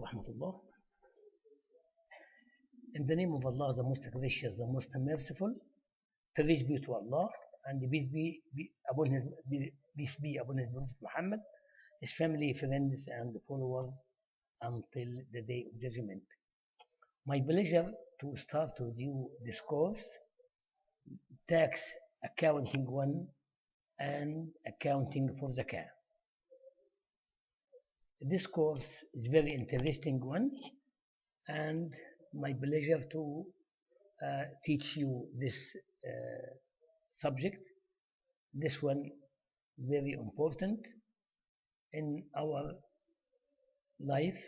ورحمة الله. In the name of Allah, the most gracious, the most merciful, praise be to Allah, and peace be upon His Prophet Muhammad, his family, friends, and followers until the day of judgment. My pleasure to start with you this course, Tax Accounting 1 and Accounting for Zakah. This course is very interesting one, and my pleasure to teach you this subject. This one very important in our life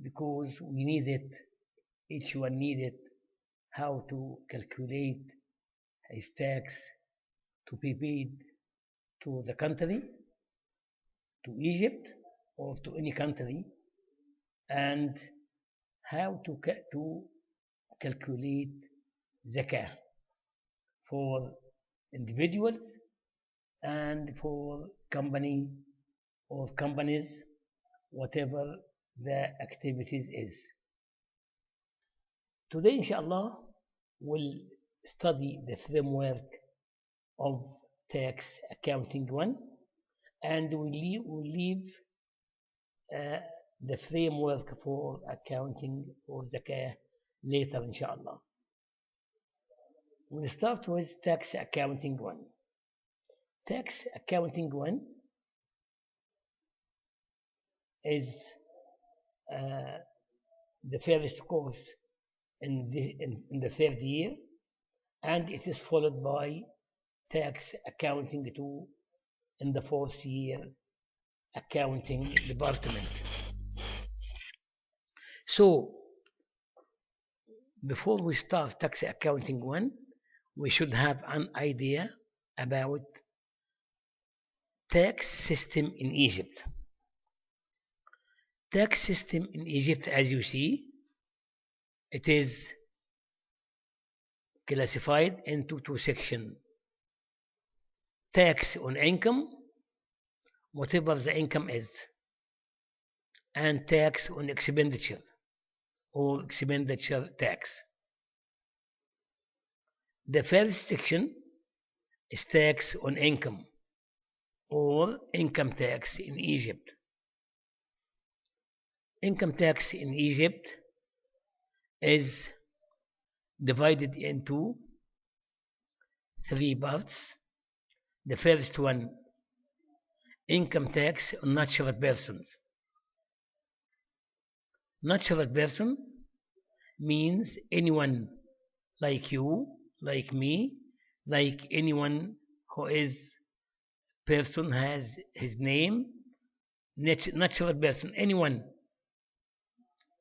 because we need it. Each one needed how to calculate his tax to be paid to the country, to Egypt or to any country, and how to calculate Zakah for individuals and for company or companies, whatever the activities is. Today, inshallah, we'll study the framework of Tax Accounting 1, and we'll leave the framework for accounting for Zakah later, inshallah. We'll start with Tax Accounting 1. Tax Accounting 1 is the first course in the third year, and it is followed by Tax Accounting 2 in the fourth year accounting department. So, before we start Tax Accounting 1, we should have an idea about tax system in Egypt. Tax system in Egypt, as you see, it is classified into two sections. Tax on income, whatever the income is, and tax on expenditure or expenditure tax. The first section is tax on income or income tax in Egypt. Income tax in Egypt is divided into three parts. The first one, income tax on natural persons. Natural person means anyone like you, like me, like anyone who is person has his name, natural person, anyone,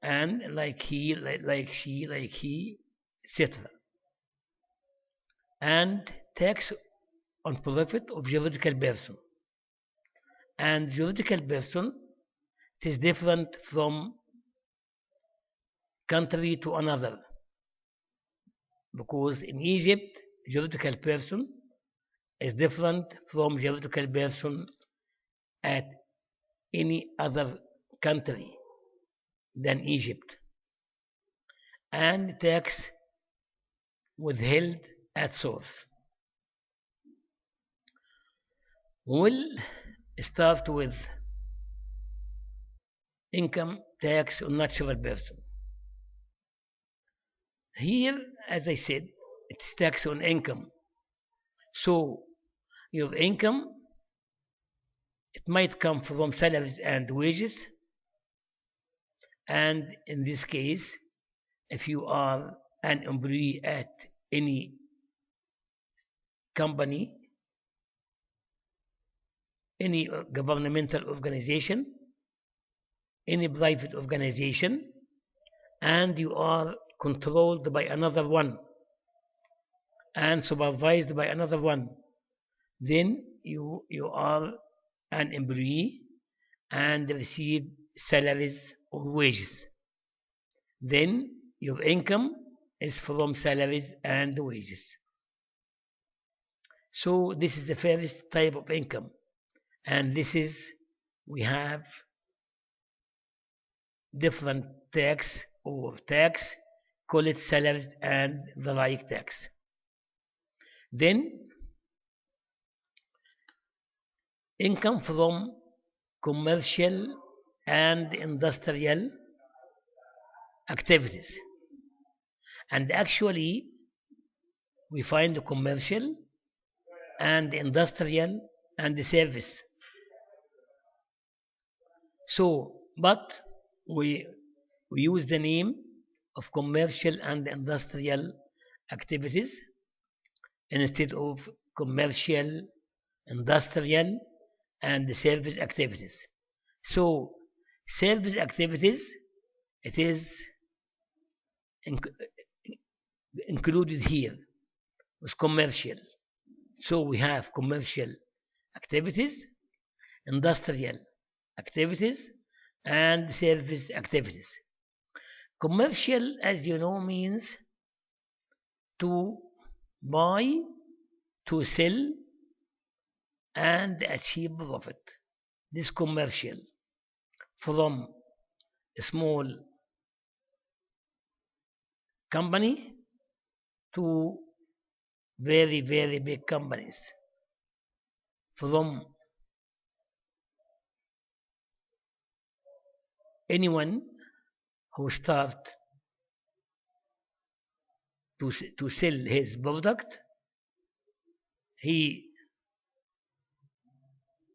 and like he, like she, like he, etc. And tax on profit of juridical person. And juridical person, it is different from country to another, because in Egypt juridical person is different from juridical person at any other country than Egypt, and tax withheld at source. We'll start with income tax on natural person. Here, as I said, it's tax on income. So, your income, it might come from salaries and wages. And in this case, if you are an employee at any company, any governmental organization, any private organization, and you are controlled by another one and supervised by another one, then you are an employee and receive salaries or wages. Then your income is from salaries and wages. So this is the first type of income, and this is, we have different tax or tax, call it salaries and the like tax. Then income from commercial and industrial activities. And actually we find the commercial and industrial and the service. So, but we use the name of commercial and industrial activities instead of commercial, industrial, and the service activities. So, service activities, it is included here with commercial. So we have commercial activities, industrial activities, and service activities. Commercial, as you know, means to buy, to sell, and achieve profit. This commercial, from a small company to very, very big companies, from anyone who start to sell his product, he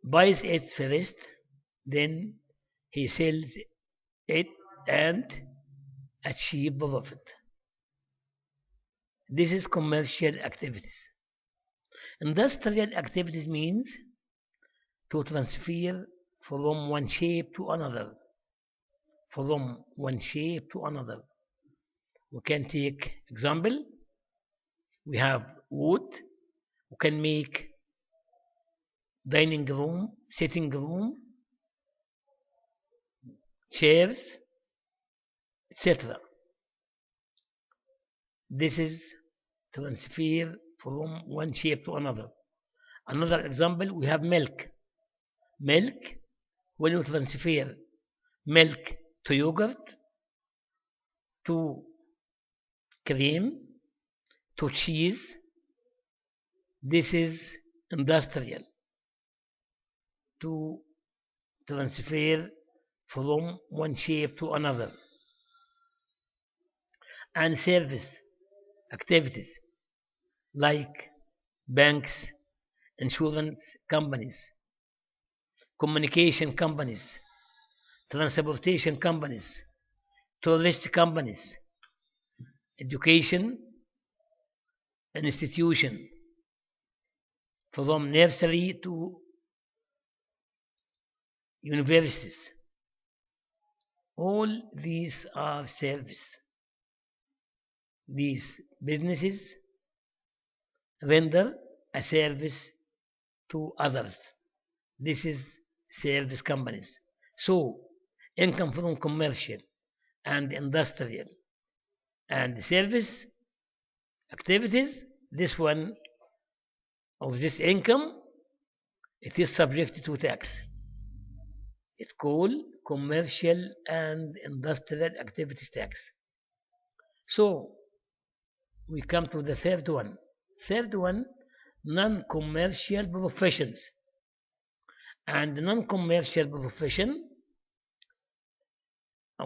buys it first, then he sells it and achieve profit. This is commercial activities. Industrial activities means to transfer from one shape to another. From one shape to another. We can take example. We have wood. We can make dining room, sitting room, chairs, etc. This is transfer from one shape to another. Another example, we have milk. Milk, when you transfer milk to yogurt, to cream, to cheese, this is industrial. To transfer from one shape to another. And service activities like banks, insurance companies, communication companies, transportation companies, tourist companies, education institution, from nursery to universities. All these are service. These businesses render a service to others. This is service companies. So, income from commercial and industrial and service activities, this one of this income, it is subject to tax. It's called commercial and industrial activities tax. So, we come to the third one. Third one, non-commercial professions. And non-commercial profession,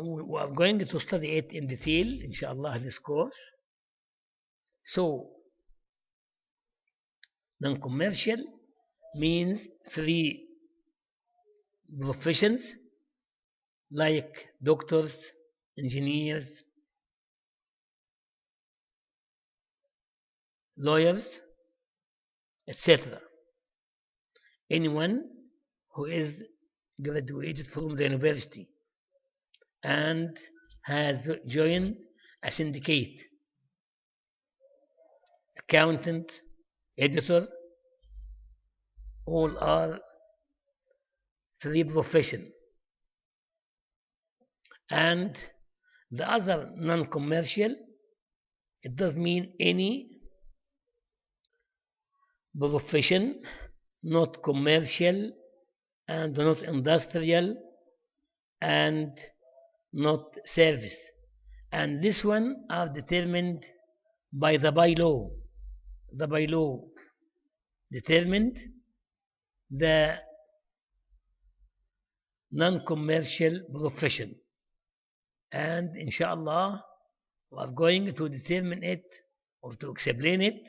we are going to study it in detail, inshallah, this course. So, non-commercial means three professions like doctors, engineers, lawyers, etc. Anyone who is graduated from the university and has joined a syndicate, accountant, editor, all are three professions. And the other non-commercial, it does mean any profession, not commercial and not industrial and not service. And this one are determined by the bylaw. The bylaw determined the non-commercial profession. And inshallah, we are going to determine it or to explain it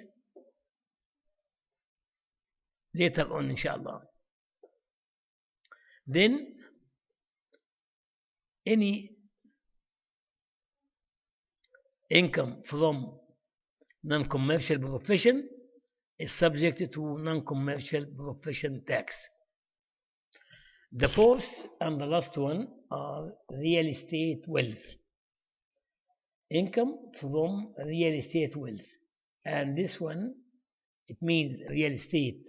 later on, inshallah. Then, any income from non-commercial profession is subject to non-commercial profession tax. The fourth and the last one are real estate wealth. Income from real estate wealth. And this one, it means real estate.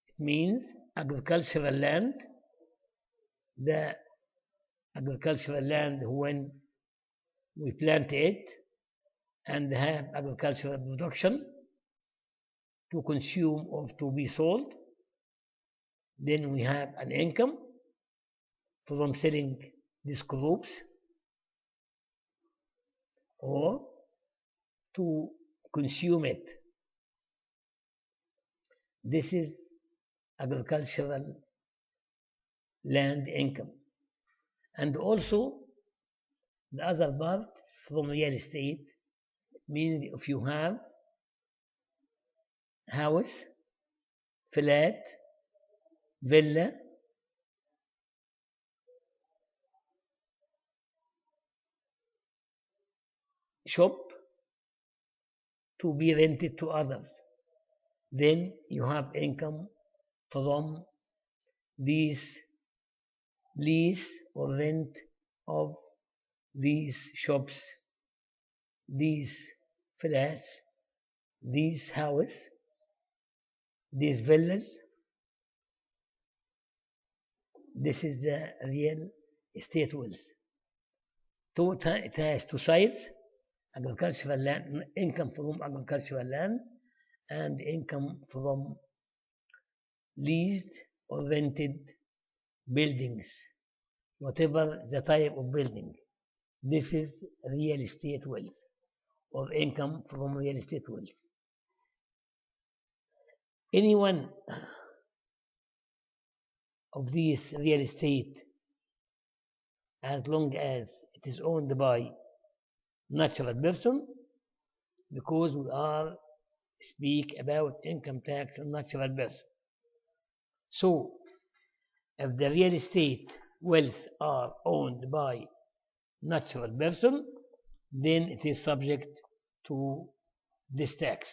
It means agricultural land. The agricultural land when we plant it and have agricultural production to consume or to be sold, then we have an income from selling these crops or to consume it. This is agricultural land income. And also the other part from real estate means if you have house, flat, villa, shop to be rented to others, then you have income from these lease or rent of these shops, these flats, these houses, these villas. This is the real estate wealth. It has two sides: agricultural land, income from agricultural land, and income from leased or rented buildings, whatever the type of building. This is real estate wealth or income from real estate wealth. Any one of these real estate, as long as it is owned by natural person, because we are speak about income tax on natural person. So, if the real estate wealth are owned by natural person, then it is subject to this tax,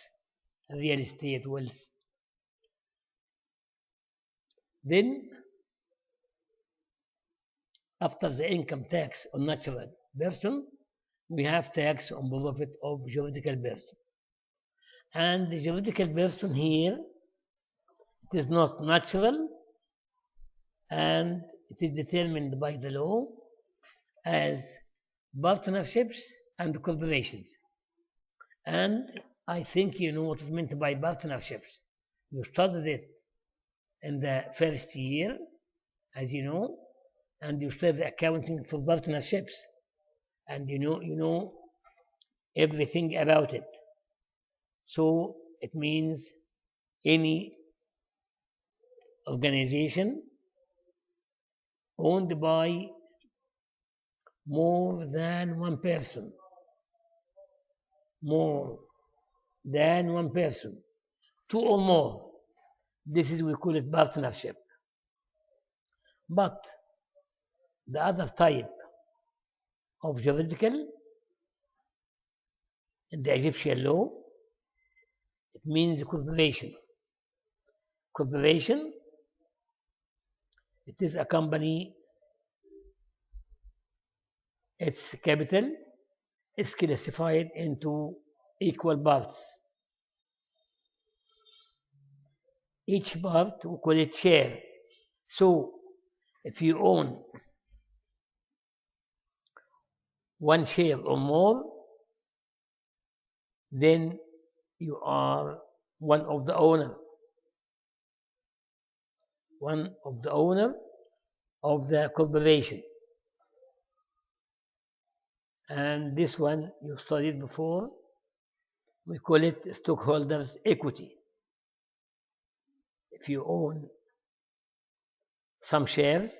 real estate wealth. Then, after the income tax on natural person, we have tax on profit of juridical person. And the juridical person here, it is not natural, and it is determined by the law as partnerships and corporations. And I think you know what is meant by partnerships. You studied it in the first year, as you know, and you studied accounting for partnerships, and you know everything about it. So it means any organization owned by more than one person, two or more. This is, we call it partnership. But the other type of juridical in the Egyptian law, it means corporation. Corporation, it is a company, its capital is classified into equal parts. Each part, we call it share. So, if you own one share or more, then you are one of the owner of the corporation. and this one you studied before. We call it stockholders equity. If you own some shares,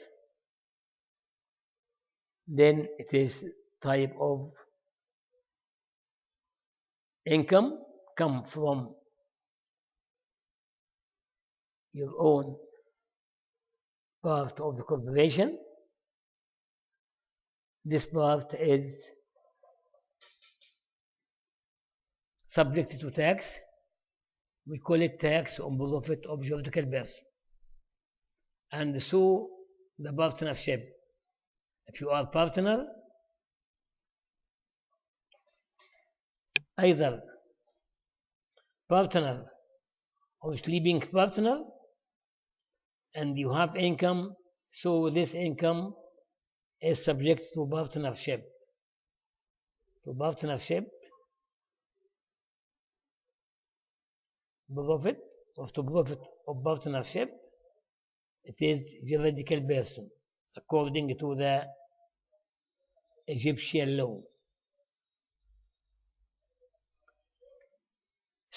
then it is type of income come from your own part of the corporation. This part is subject to tax. We call it tax on profit of juridical person. And so the partnership, if you are partner, either partner or sleeping partner, and you have income, so this income is subject to partnership. To partnership profit, or to profit of partnership, it is juridical person according to the Egyptian law.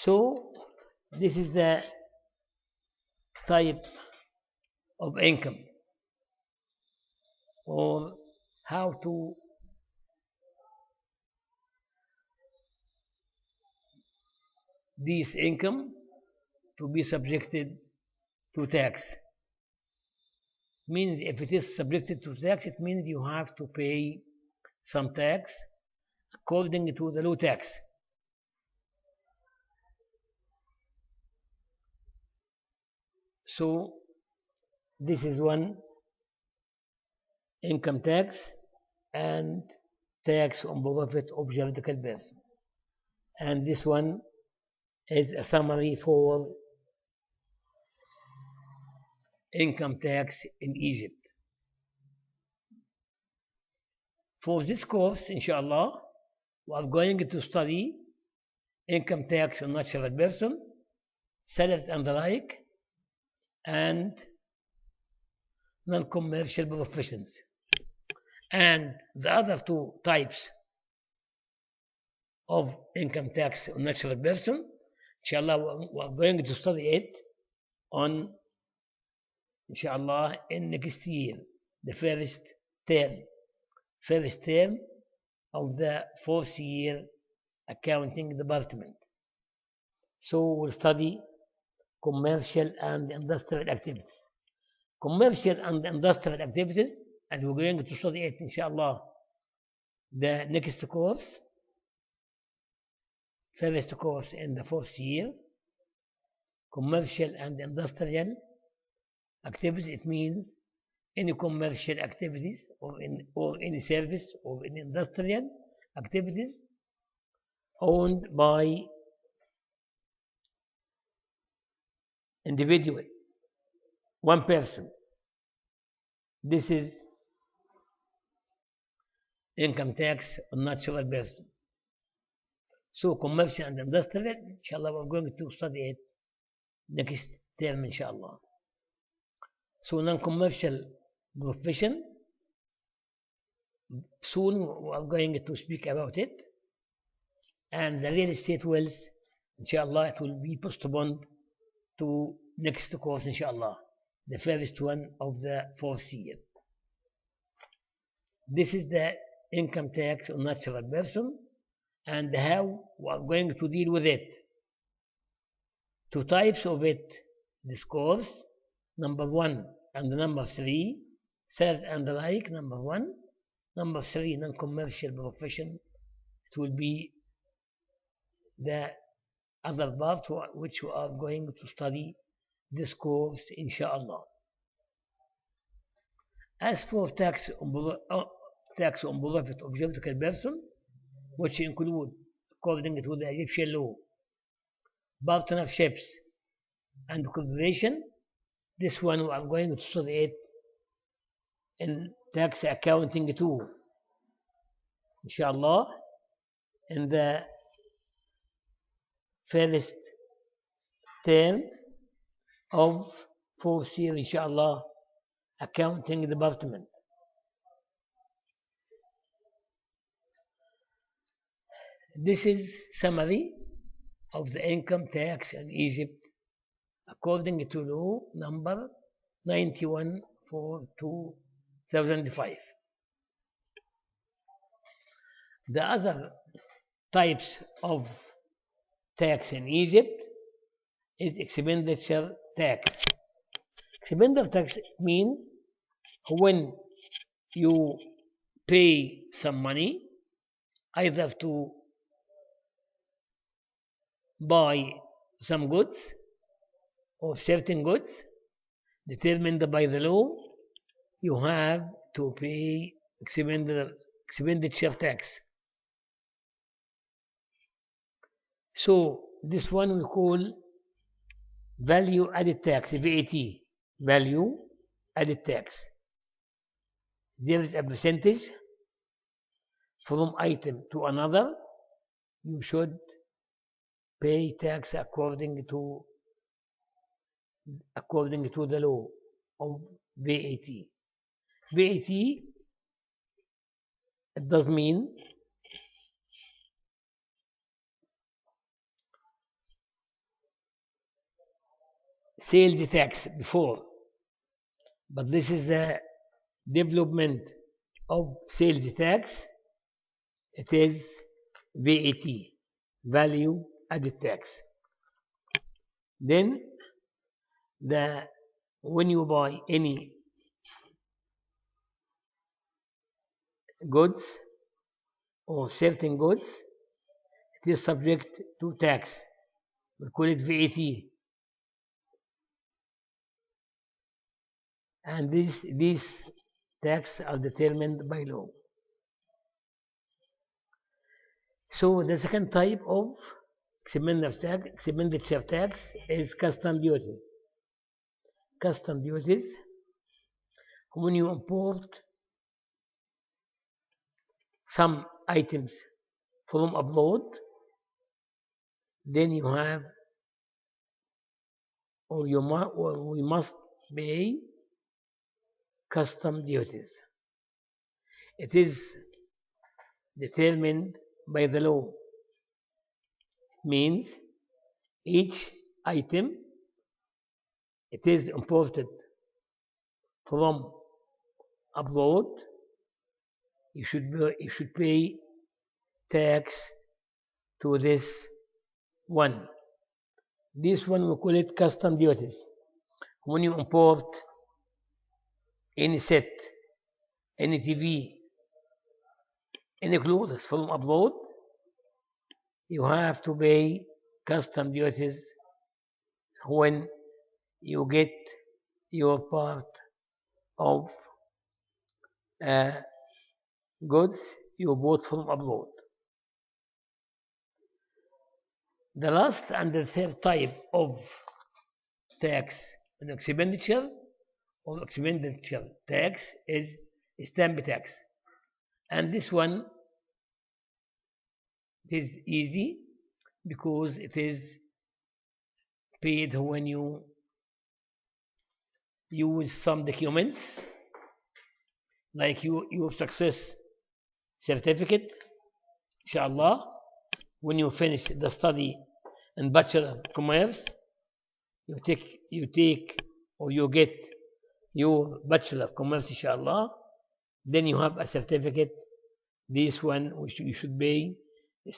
So this is the type of income, or how to this income to be subjected to tax. Means if it is subjected to tax, it means you have to pay some tax according to the law tax. So this is one, income tax and tax on profit of juridical person. And this one is a summary for income tax in Egypt. For this course, inshallah, we are going to study income tax on natural person, salary and the like, and non-commercial professions. And the other two types of income tax on natural person, inshallah, we are going to study it on, inshallah, in next year, the first term of the fourth year accounting department. So we'll study commercial and industrial activities. Commercial and industrial activities, and we're going to study it, inshallah, the next course, first course in the fourth year. Commercial and industrial activities, it means any commercial activities or any service or any industrial activities owned by individual, one person. This is income tax on natural person. So commercial and industrial, inshallah, we're going to study it next term, inshallah. So non-commercial profession, soon we are going to speak about it. And the real estate wealth, inshallah, it will be postponed to next course, inshallah, the first one of the fourth year. This is the income tax on natural person and how we are going to deal with it. Two types of it, this course, number 1 and number 3, third and the like, number 1, number 3, non-commercial profession. It will be the other part which we are going to study this course, inshallah. As for tax on profit of juridical person, which include, according to the Egyptian law, partnerships and corporation, this one we are going to study it in tax accounting too, inshallah, in the first term of fourth year, inshallah, accounting department. This is summary of the income tax in Egypt according to law number 91 for 2005. The other types of tax in Egypt is expenditure tax. Expenditure tax means when you pay some money either to buy some goods or certain goods determined by the law, you have to pay expenditure tax. So this one we call value added tax, VAT, value added tax. There is a percentage from item to another. You should pay tax according to the law of VAT. VAT, it does mean sales tax before, but this is the development of sales tax. It is VAT, value added tax. Then when you buy any goods or certain goods, it is subject to tax. We call it VAT. And these tax are determined by law. So the second type of expenditure tax is custom duties. Custom duties, when you import some items from abroad, then you have or we must pay custom duties. It is determined by the law. It means each item it is imported from abroad, you should pay tax to this one. This one we call it custom duties. When you import any set, any TV, any clothes from abroad, you have to pay custom duties when you get your part of goods you bought from abroad. The last and the third type of tax and expenditure or expenditure tax is stamp tax. And this one is easy because it is paid when you use some documents like your success certificate, inshallah. When you finish the study in Bachelor of Commerce, you take or you get your Bachelor of Commerce, inshallah. Then you have a certificate. This one you should pay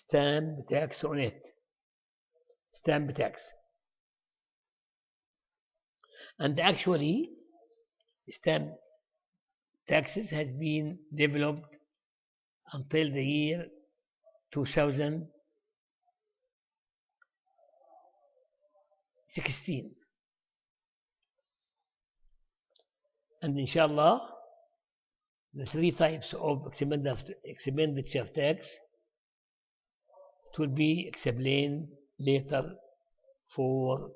stamp tax on it. Stamp tax. And actually, stamp taxes has been developed until the year 2016. And inshallah, the three types of expenditure tax it will be explained later for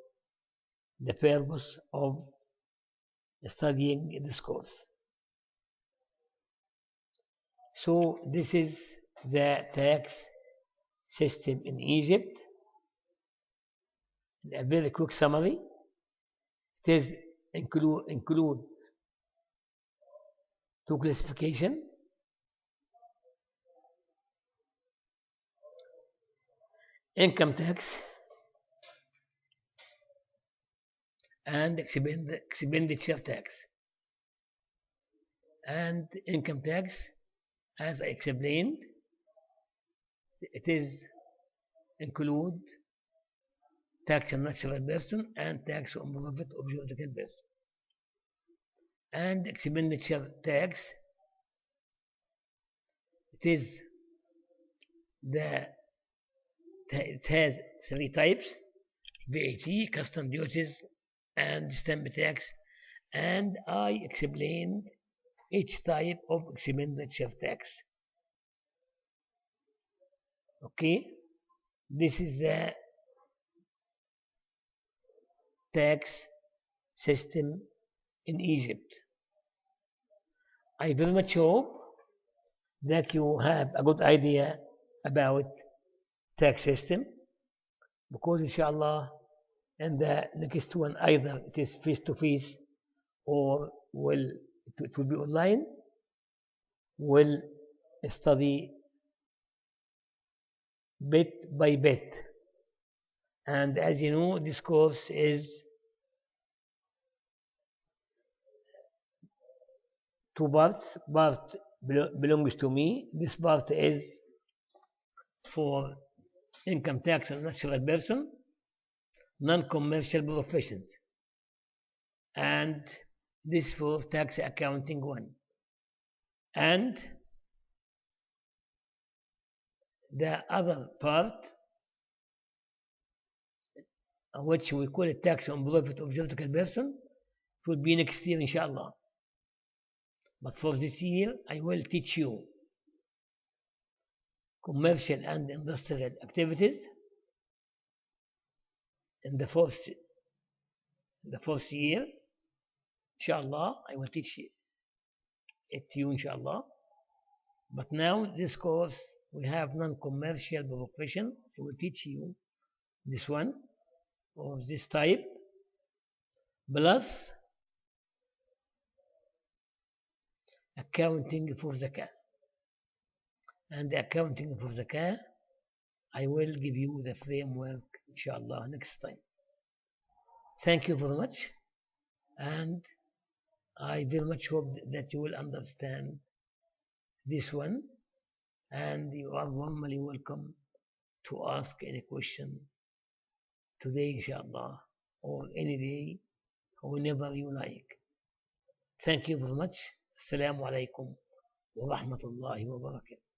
the purpose of studying this course. So this is the tax system in Egypt. A very quick summary. It is include two classification. income tax and expenditure tax. And income tax, as I explained, it is include tax on natural person and tax on profit of juridical person. And expenditure tax, it has three types: VAT, custom duties, and stamp tax. And I explained each type of expenditure tax. Okay, this is the tax system in Egypt. I very much hope that you have a good idea about tax system, because inshallah in the next one, either it is face to face or it will be online. We'll study bit by bit, and as you know, this course is two parts. Part belongs to me. This part is for income tax on natural person, non-commercial professions, and this for tax accounting one. And the other part, which we call it tax on profit of juridical person, it will be next year inshallah. But for this year, I will teach you commercial and industrial activities in the fourth year. Inshallah, I will teach it to you inshallah. But now this course, we have non-commercial profession. I will teach you this one or this type, plus accounting for Zakah. And the accounting for Zakah, I will give you the framework inshallah next time. Thank you very much, and I very much hope that you will understand this one, and you are warmly welcome to ask any question today inshallah, or any day, whenever you like. Thank you very much. Assalamu alaikum wa rahmatullahi wa barakatuh.